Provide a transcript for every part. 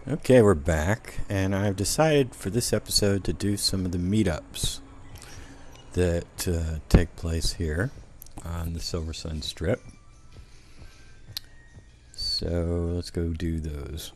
Okay, we're back, and I've decided for this episode to do some of the meetups that take place here on the Silver Sun Strip. So let's go do those.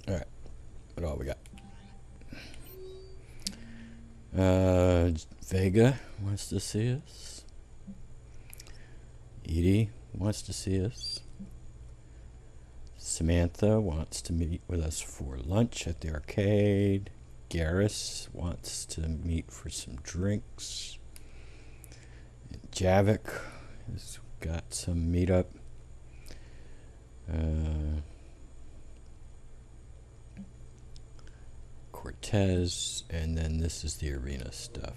Alright, what all we got? Vega wants to see us. Edie wants to see us. Samantha wants to meet with us for lunch at the arcade. Garrus wants to meet for some drinks. And Javik has got some meetup. Cortez, and then this is the arena stuff.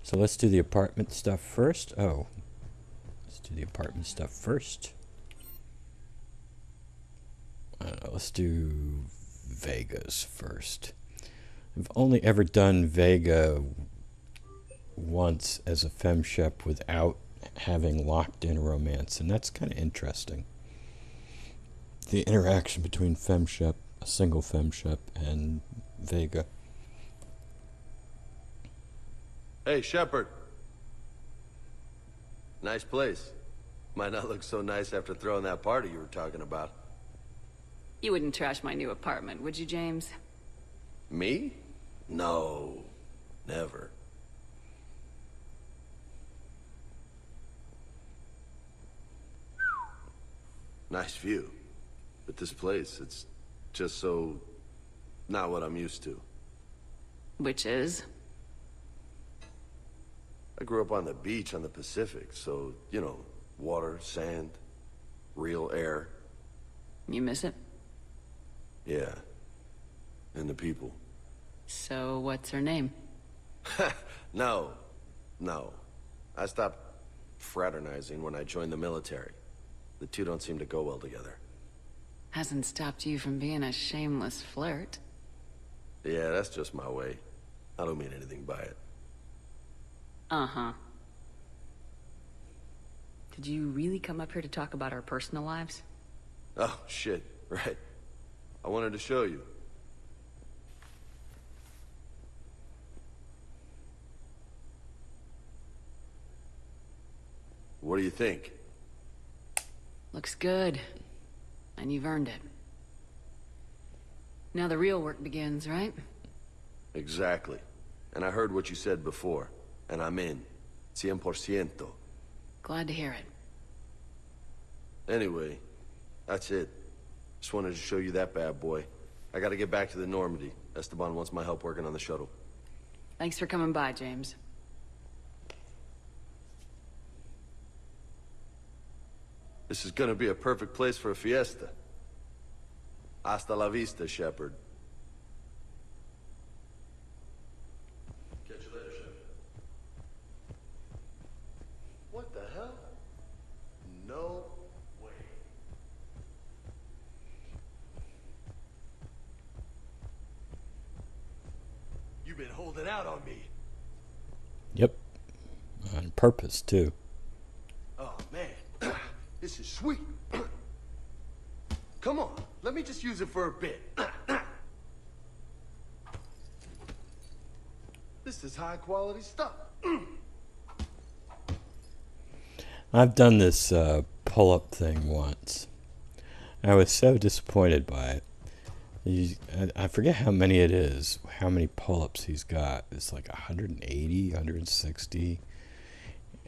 So let's do the apartment stuff first. Let's do the apartment stuff first. Let's do Vegas first. I've only ever done Vega once as a femshep without having locked in romance, and that's kind of interesting. The interaction between femshep, a single femshep, and Vega. Hey, Shepard. Nice place. Might not look so nice after throwing that party you were talking about. You wouldn't trash my new apartment, would you, James? Me? No. Never. Nice view. But this place, it's just so... not what I'm used to. Which is? I grew up on the beach on the Pacific, so, you know, water, sand, real air. You miss it? Yeah. And the people. So, what's her name? No. I stopped fraternizing when I joined the military. The two don't seem to go well together. Hasn't stopped you from being a shameless flirt. Yeah, that's just my way. I don't mean anything by it. Uh-huh. Did you really come up here to talk about our personal lives? Oh, shit. Right. I wanted to show you. What do you think? Looks good. And you've earned it. Now the real work begins, right? Exactly. And I heard what you said before. And I'm in. 100%. Glad to hear it. Anyway, that's it. Just wanted to show you that bad boy. I gotta get back to the Normandy. Esteban wants my help working on the shuttle. Thanks for coming by, James. This is gonna be a perfect place for a fiesta. Hasta la vista, Shepard. Catch you later, Shepard. What the hell? No way. You've been holding out on me. Yep. On purpose, too. Oh, man. This is sweet. Come on, let me just use it for a bit. This is high quality stuff. I've done this pull-up thing once. I was so disappointed by it. I forget how many it is, how many pull-ups he's got. It's like 180, 160.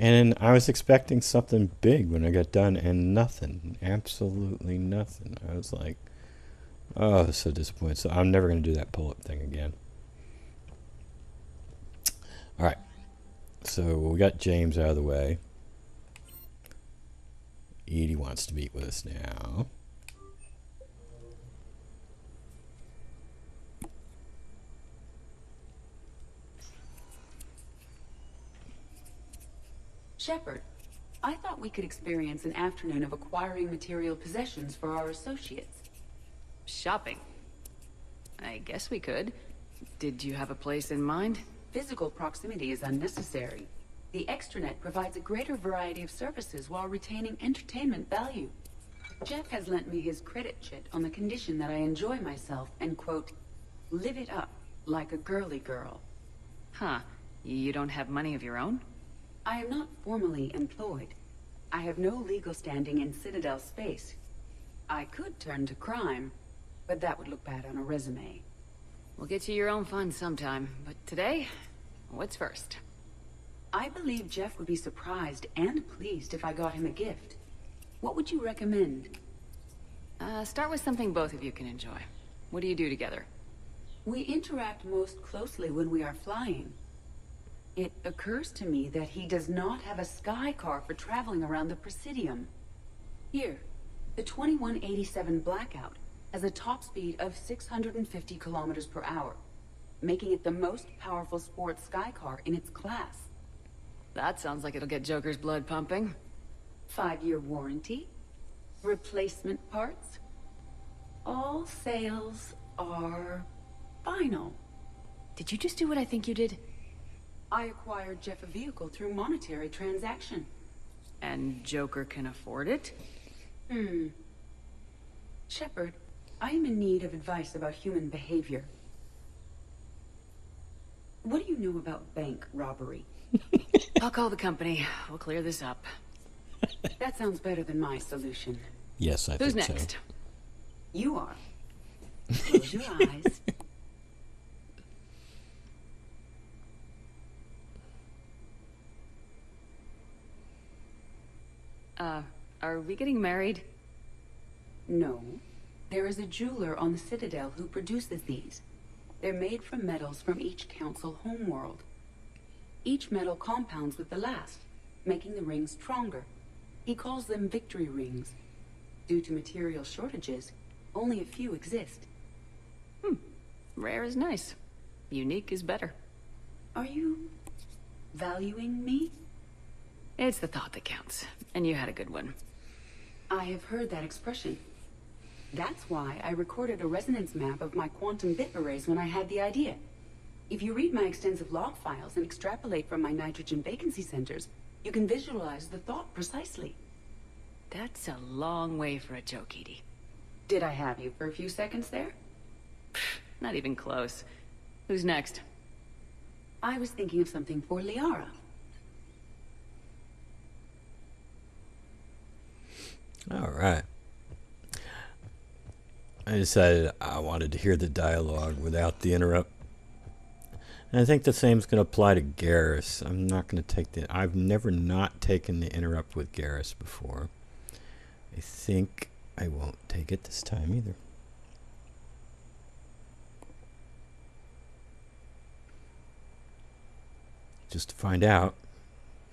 And I was expecting something big when I got done, and nothing. Absolutely nothing. I was like, oh, so disappointed. So I'm never going to do that pull-up thing again. All right. So we got James out of the way. Edie wants to meet with us now. Shepard, I thought we could experience an afternoon of acquiring material possessions for our associates. Shopping? I guess we could. Did you have a place in mind? Physical proximity is unnecessary. The extranet provides a greater variety of services while retaining entertainment value. Jeff has lent me his credit chit on the condition that I enjoy myself and, quote, live it up like a girly girl. Huh. You don't have money of your own? I am not formally employed. I have no legal standing in Citadel space. I could turn to crime, but that would look bad on a resume. We'll get you your own fun sometime, but today, what's first? I believe Jeff would be surprised and pleased if I got him a gift. What would you recommend? Start with something both of you can enjoy. What do you do together? We interact most closely when we are flying. It occurs to me that he does not have a sky car for traveling around the Presidium. Here, the 2187 Blackout has a top speed of 650 kilometers per hour, making it the most powerful sports sky car in its class. That sounds like it'll get Joker's blood pumping. 5-year warranty, replacement parts. All sales are final. Did you just do what I think you did? I acquired Jeff a vehicle through monetary transaction. And Joker can afford it? Shepard, I am in need of advice about human behavior. What do you know about bank robbery? I'll call the company. We'll clear this up. That sounds better than my solution. Yes, I Who's think so. next? You are. Close your eyes. Are we getting married? No. There is a jeweler on the Citadel who produces these. They're made from metals from each council homeworld. Each metal compounds with the last, making the rings stronger. He calls them victory rings. Due to material shortages, only a few exist. Rare is nice. Unique is better. Are you valuing me? It's the thought that counts. And you had a good one. I have heard that expression. That's why I recorded a resonance map of my quantum bit arrays when I had the idea. If you read my extensive log files and extrapolate from my nitrogen vacancy centers, you can visualize the thought precisely. That's a long way for a joke, Edie. Did I have you for a few seconds there? Not even close. Who's next? I was thinking of something for Liara. All right. I decided I wanted to hear the dialogue without the interrupt. And I think the same's going to apply to Garrus. I'm not going to take the... I've never not taken the interrupt with Garrus before. I think I won't take it this time either. Just to find out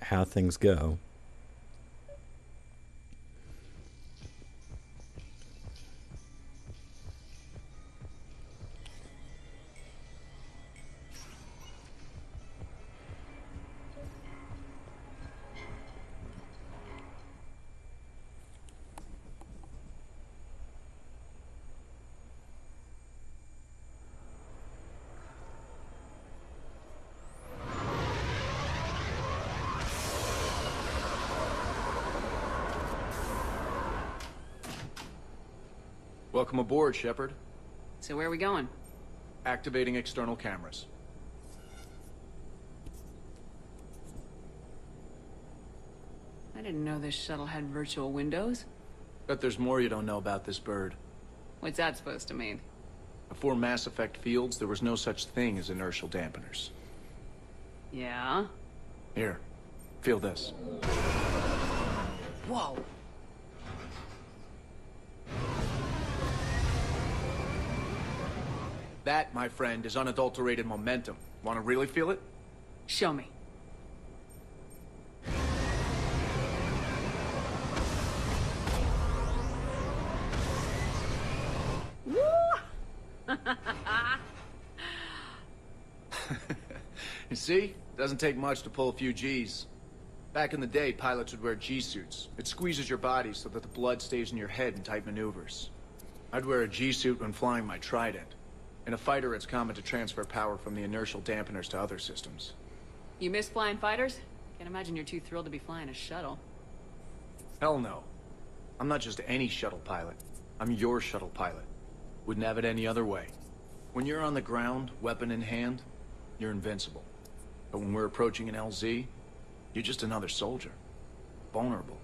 how things go. Welcome aboard, Shepard. So where are we going? Activating external cameras. I didn't know this shuttle had virtual windows. Bet there's more you don't know about this bird. What's that supposed to mean? Before Mass Effect fields, there was no such thing as inertial dampeners. Yeah? Here, feel this. Whoa! That, my friend, is unadulterated momentum. Want to really feel it? Show me. You see? Doesn't take much to pull a few G's. Back in the day, pilots would wear G-suits. It squeezes your body so that the blood stays in your head in tight maneuvers. I'd wear a G-suit when flying my Trident. In a fighter, it's common to transfer power from the inertial dampeners to other systems. You miss flying fighters? Can't imagine you're too thrilled to be flying a shuttle. Hell no. I'm not just any shuttle pilot. I'm your shuttle pilot. Wouldn't have it any other way. When you're on the ground, weapon in hand, you're invincible. But when we're approaching an LZ, you're just another soldier. Vulnerable.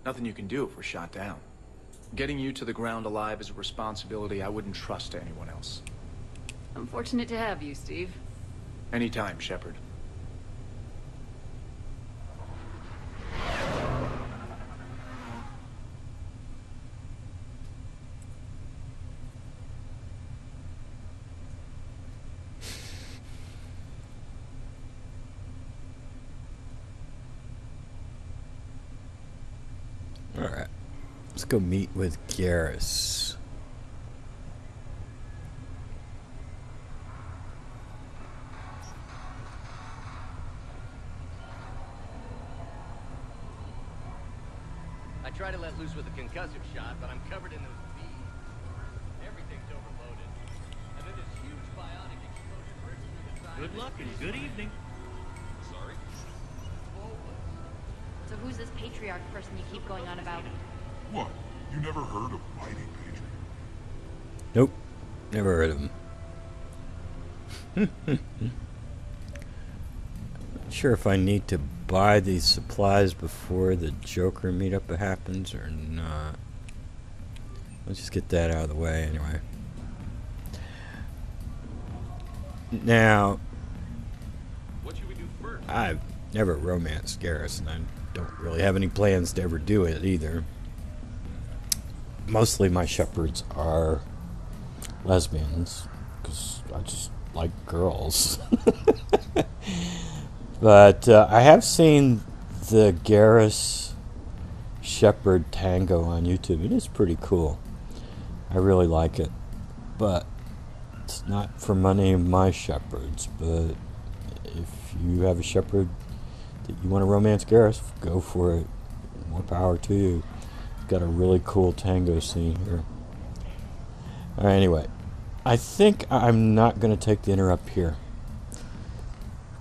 Nothing you can do if we're shot down. Getting you to the ground alive is a responsibility I wouldn't trust to anyone else. I'm fortunate to have you, Steve. Anytime, Shepard. Alright. Let's go meet with Garrus. I try to let loose with a concussive shot, but I'm covered in those beads. Everything's overloaded. And then this huge bionic explosion rips through the side. Good luck and good evening. Sorry? So who's this patriarch person you keep going on about? What? You never heard of Mighty Patriot? Nope. Never heard of him. Not sure if I need to buy these supplies before the Joker meetup happens or not. Let's just get that out of the way anyway. Now, What should we do first? I've never romanced Garrus, and I don't really have any plans to ever do it either. Mostly my shepherds are lesbians, because I just like girls. But I have seen the Garrus Shepherd Tango on YouTube. It is pretty cool. I really like it. But it's not for many of my shepherds. But if you have a shepherd that you want to romance Garrus, go for it. More power to you. Got a really cool tango scene here. Alright, anyway. I think I'm not going to take the interrupt here.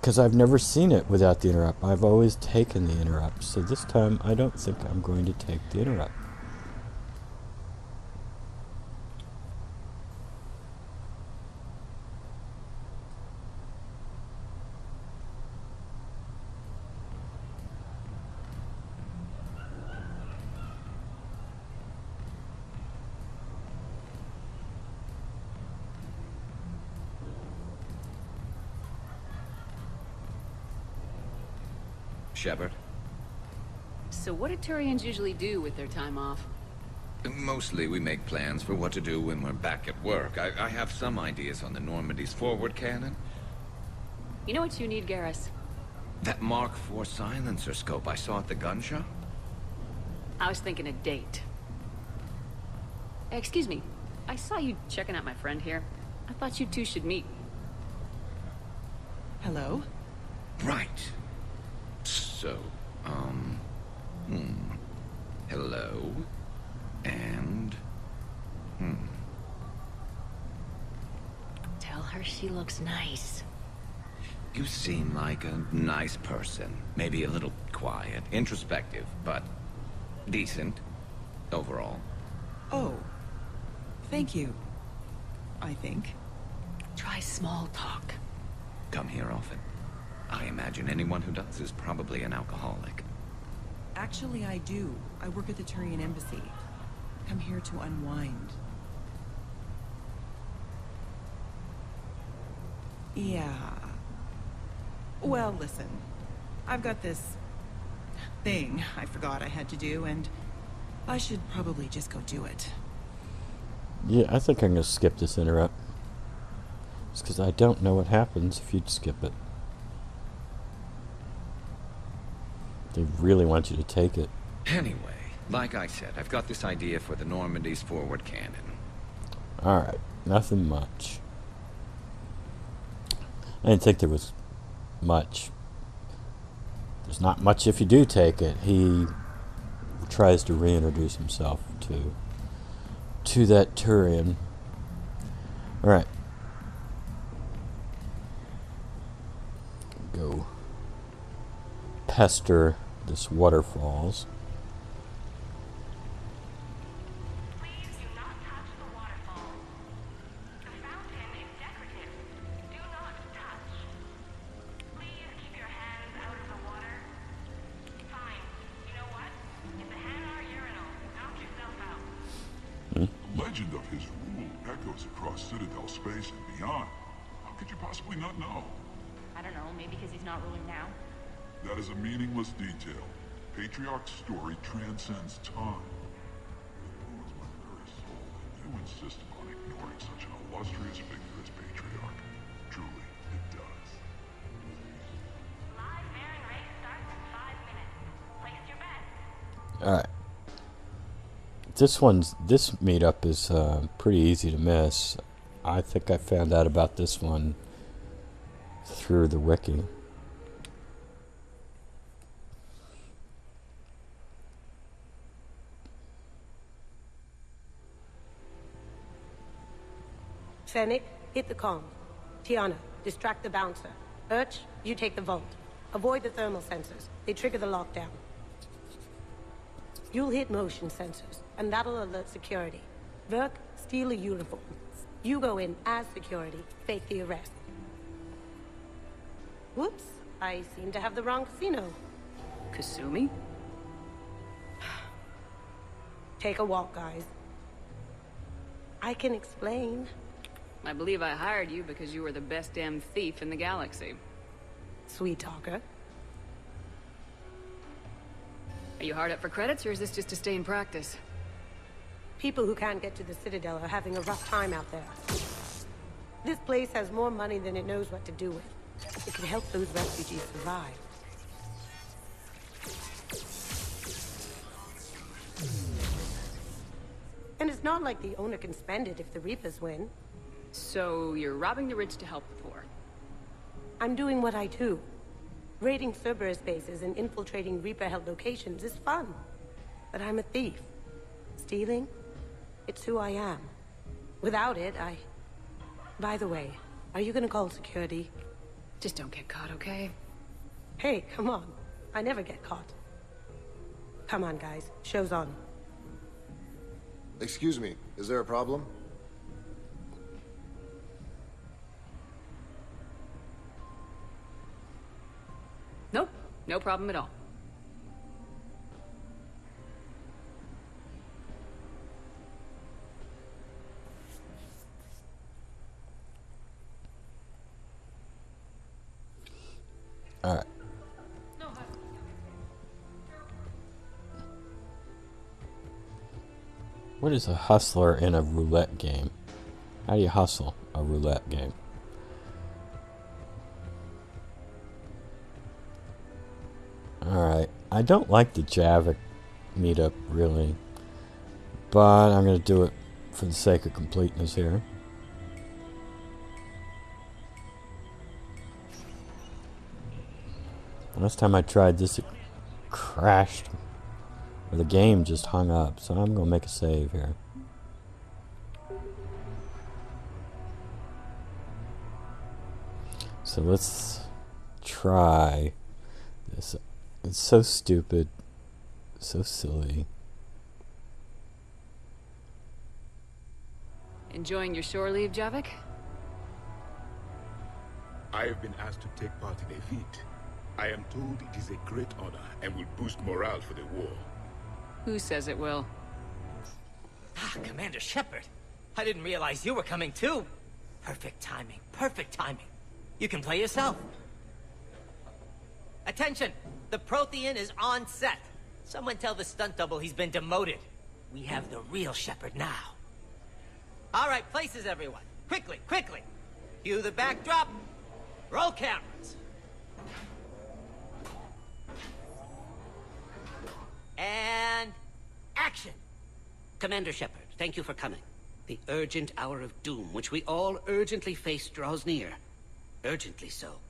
Because I've never seen it without the interrupt. I've always taken the interrupt. So this time, I don't think I'm going to take the interrupt. Shepard? So what do Turians usually do with their time off? Mostly we make plans for what to do when we're back at work. I have some ideas on the Normandy's forward cannon. You know what you need, Garrus? That Mark IV silencer scope I saw at the gun shop? I was thinking a date. Excuse me. I saw you checking out my friend here. I thought you two should meet. Hello? Right. So, hello, and, Tell her she looks nice. You seem like a nice person. Maybe a little quiet, introspective, but decent, overall. Oh. Thank you. I think. Try small talk. Come here often. I imagine anyone who does is probably an alcoholic. Actually, I do. I work at the Turian embassy. Come here to unwind. Yeah. Well, listen. I've got this thing I forgot I had to do, and I should probably just go do it. Yeah, I think I'm going to skip this interrupt. Just because I don't know what happens if you skip it. They really want you to take it. Anyway, like I said, I've got this idea for the Normandy's forward cannon. Alright, nothing much. I didn't think there was much. There's not much if you do take it. He tries to reintroduce himself to that Turan. Alright. Go pester this waterfalls. Please do not touch the waterfall. The fountain is decorative. Do not touch. Please keep your hands out of the water. Fine. You know what? It's a hand urinal. Knock yourself out. The legend of his rule echoes across Citadel space and beyond. How could you possibly not know? I don't know, maybe because he's not ruling now. That is a meaningless detail. Patriarch's story transcends time. It ruins my very soul that you insist upon ignoring such an illustrious figure as Patriarch. Truly, it does. Live bearing race starts in 5 minutes. Place your bet. Alright. This meetup is pretty easy to miss. I think I found out about this one through the wiki. Fennec, hit the comms. Tiana, distract the bouncer. Urch, you take the vault. Avoid the thermal sensors. They trigger the lockdown. You'll hit motion sensors, and that'll alert security. Verk, steal a uniform. You go in as security, fake the arrest. Whoops, I seem to have the wrong casino. Kasumi? Take a walk, guys. I can explain. I believe I hired you because you were the best damn thief in the galaxy. Sweet talker. Are you hard up for credits, or is this just to stay in practice? People who can't get to the Citadel are having a rough time out there. This place has more money than it knows what to do with. It can help those refugees survive. And it's not like the owner can spend it if the Reapers win. So you're robbing the rich to help the poor. I'm doing what I do. Raiding Cerberus bases and infiltrating Reaper-held locations is fun. But I'm a thief. Stealing? It's who I am. Without it, By the way, are you gonna call security? Just don't get caught, okay? Hey, come on. I never get caught. Come on, guys. Show's on. Excuse me, is there a problem? Nope, no problem at all. All right. What is a hustler in a roulette game? How do you hustle a roulette game? Alright, I don't like the Java meetup really, but I'm going to do it for the sake of completeness here. Last time I tried this, it crashed. Or the game just hung up, so I'm going to make a save here. So let's try this. It's so stupid, so silly. Enjoying your shore leave, Javik? I have been asked to take part in a feat. I am told it is a great honor and will boost morale for the war. Who says it will? Ah, Commander Shepard. I didn't realize you were coming too. Perfect timing, perfect timing. You can play yourself. Attention! The Prothean is on set. Someone tell the stunt double he's been demoted. We have the real Shepard now. All right, places everyone. Quickly, quickly. Cue the backdrop. Roll cameras. And action. Commander Shepard, thank you for coming. The urgent hour of doom, which we all urgently face, draws near. Urgently so.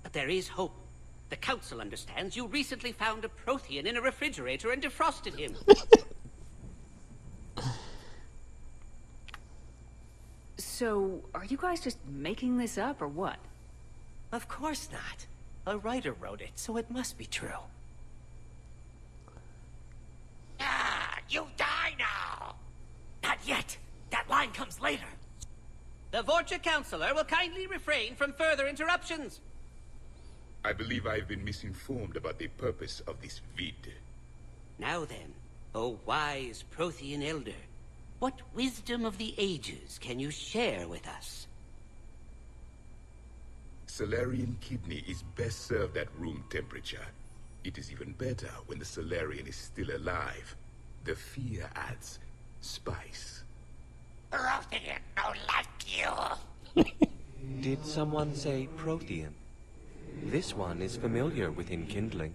But there is hope. The Council understands you recently found a Prothean in a refrigerator and defrosted him. So, are you guys just making this up, or what? Of course not. A writer wrote it, so it must be true. Ah, you die now! Not yet. That line comes later. The Vorcha Counselor will kindly refrain from further interruptions. I believe I've been misinformed about the purpose of this vid. Now then, O wise Prothean Elder, what wisdom of the ages can you share with us? Solarian kidney is best served at room temperature. It is even better when the Solarian is still alive. The fear adds spice. Prothean don't like you. Did someone say Prothean? This one is familiar with enkindling.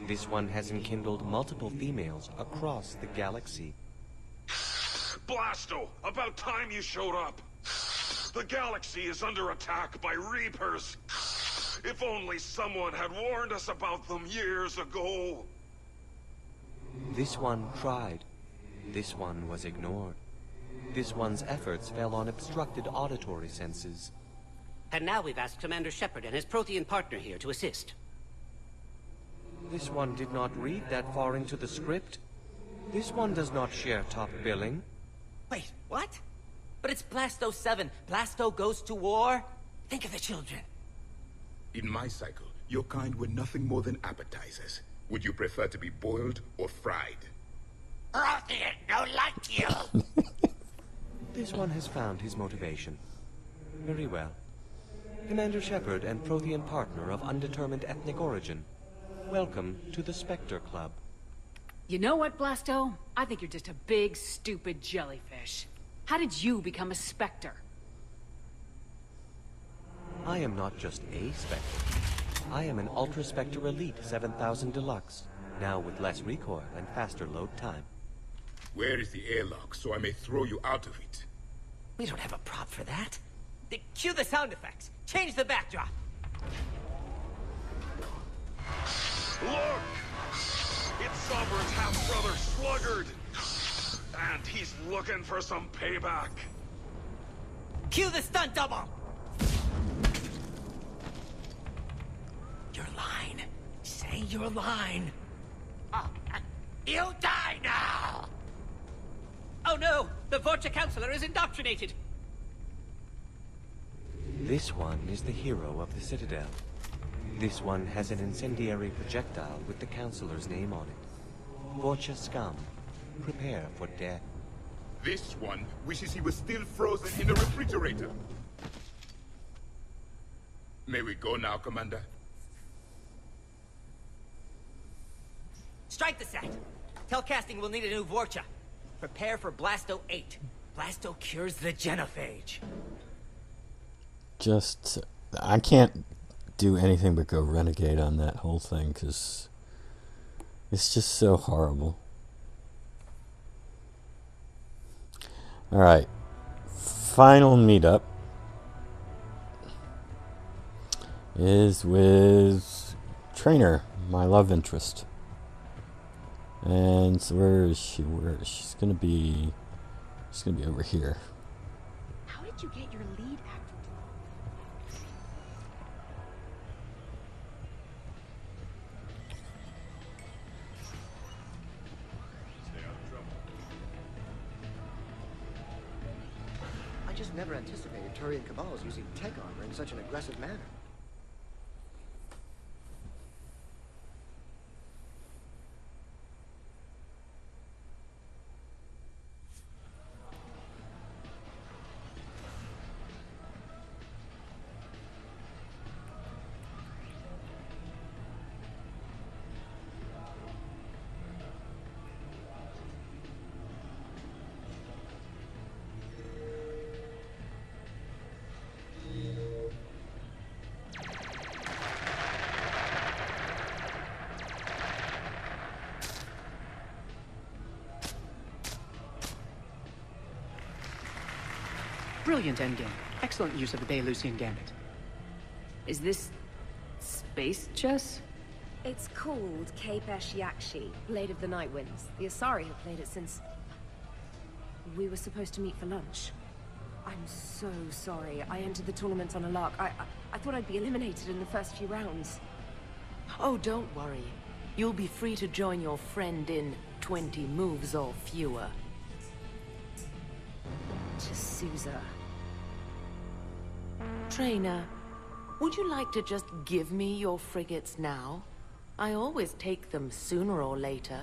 This one has enkindled multiple females across the galaxy. Blasto, about time you showed up. The galaxy is under attack by Reapers. If only someone had warned us about them years ago. This one tried. This one was ignored. This one's efforts fell on obstructed auditory senses. And now we've asked Commander Shepard and his Prothean partner here to assist. This one did not read that far into the script. This one does not share top billing. Wait, what? But it's Blasto 7. Blasto goes to war? Think of the children. In my cycle, your kind were nothing more than appetizers. Would you prefer to be boiled or fried? Prothean don't like you. This one has found his motivation. Very well. Commander Shepard and Prothean partner of undetermined ethnic origin. Welcome to the Spectre Club. You know what, Blasto? I think you're just a big, stupid jellyfish. How did you become a Spectre? I am not just a Spectre. I am an Ultra Spectre Elite 7000 Deluxe, now with less recoil and faster load time. Where is the airlock so I may throw you out of it? We don't have a prop for that. Cue the sound effects. Change the backdrop. Look! It's Sovereign's half-brother, Sluggard! And he's looking for some payback. Cue the stunt double! Your line. Say your line. You die now! Oh no! The Vorcha Counselor is indoctrinated! This one is the hero of the Citadel. This one has an incendiary projectile with the Counselor's name on it. Vorcha scum. Prepare for death. This one wishes he was still frozen in the refrigerator. May we go now, Commander? Strike the set. Telcasting will need a new Vorcha. Prepare for Blasto 8. Blasto cures the genophage. I can't do anything but go renegade on that whole thing, because it's just so horrible. Alright, final meetup is with Trainer, my love interest. And so where is she? She's gonna be over here. How did you get your lead actor? I just never anticipated Turian cabals using tech armor in such an aggressive manner. Brilliant endgame. Excellent use of the Baylusian Gambit. Is this Space chess? It's called Kepesh Yakshi, Blade of the Night Winds. The Asari have played it since... we were supposed to meet for lunch. I'm so sorry. I entered the tournament on a lark. I thought I'd be eliminated in the first few rounds. Oh, don't worry. You'll be free to join your friend in 20 moves or fewer. T'Souza. Trainer, would you like to just give me your frigates now? I always take them sooner or later.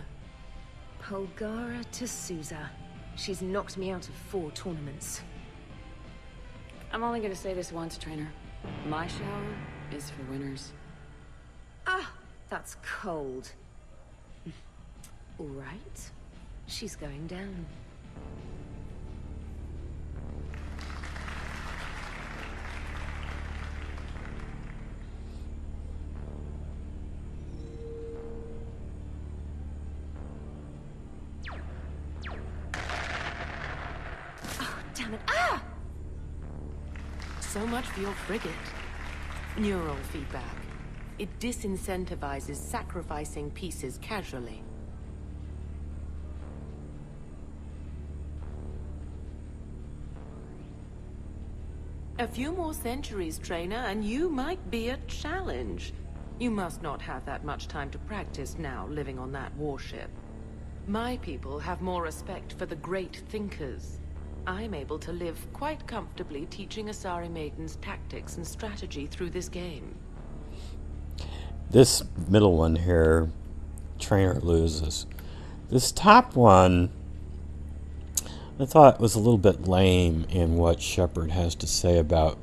Polgara T'Souza. She's knocked me out of 4 tournaments. I'm only gonna say this once, trainer. My shower is for winners. Ah, that's cold. All right. She's going down. Oh, damn it. Ah! So much for your frigate. Neural feedback. It disincentivizes sacrificing pieces casually. A few more centuries, trainer, and you might be a challenge. You must not have that much time to practice now, living on that warship. My people have more respect for the great thinkers. I'm able to live quite comfortably teaching Asari maidens tactics and strategy through this game. This middle one here, trainer loses. This top one, I thought was a little bit lame in what Shepard has to say about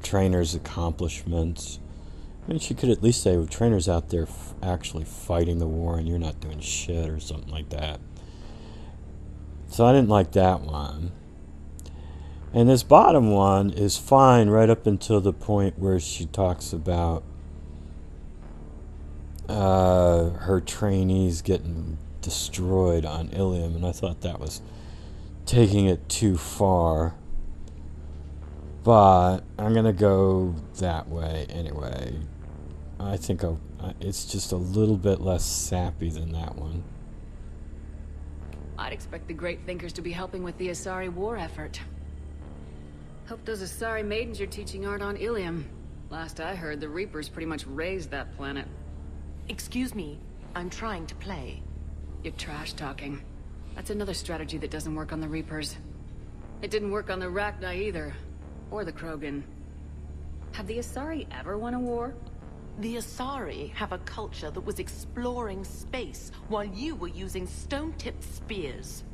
trainer's accomplishments. I mean, she could at least say, well, trainer's out there actually fighting the war and you're not doing shit or something like that. So I didn't like that one. And this bottom one is fine right up until the point where she talks about her trainees getting destroyed on Ilium, and I thought that was taking it too far. But I'm gonna go that way anyway. I think it's just a little bit less sappy than that one. I'd expect the great thinkers to be helping with the Asari war effort. Hope those Asari maidens you're teaching aren't on Ilium. Last I heard, the Reapers pretty much raised that planet. Excuse me, I'm trying to play. You're trash talking. That's another strategy that doesn't work on the Reapers. It didn't work on the Rachni either. Or the Krogan. Have the Asari ever won a war? The Asari have a culture that was exploring space while you were using stone-tipped spears.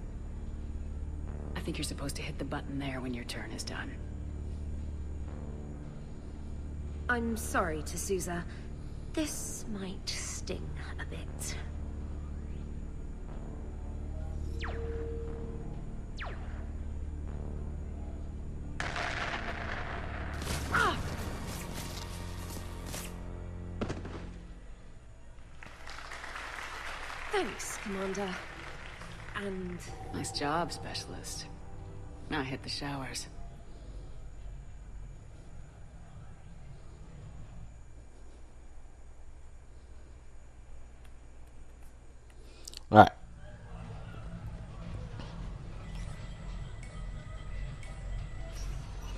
I think you're supposed to hit the button there when your turn is done. I'm sorry, T'Souza. This might sting a bit. Ah! Thanks, Commander. And... Nice job, Specialist. Now hit the showers. Alright.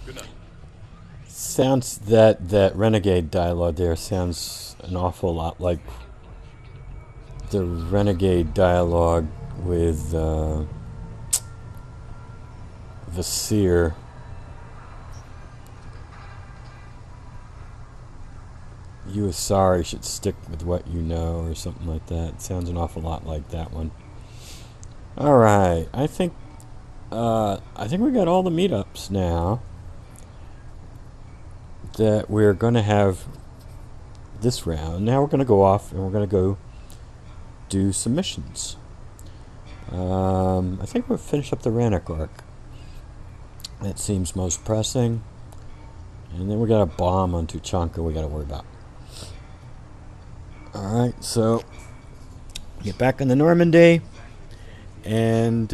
Good night. Sounds that renegade dialogue there sounds an awful lot like the renegade dialogue with Vasir. You Asari should stick with what you know, or something like that. It sounds an awful lot like that one. Alright, I think we got all the meetups now that we're going to have this round. Now we're going to go off and we're going to go do some missions. I think we'll finish up the Rannoch arc. That seems most pressing. And then we got a bomb on Tuchanka we got to worry about. Alright, so get back on the Normandy and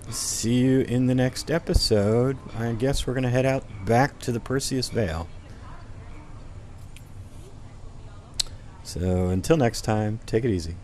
see you in the next episode. I guess we're going to head out back to the Perseus Vale. So until next time, take it easy.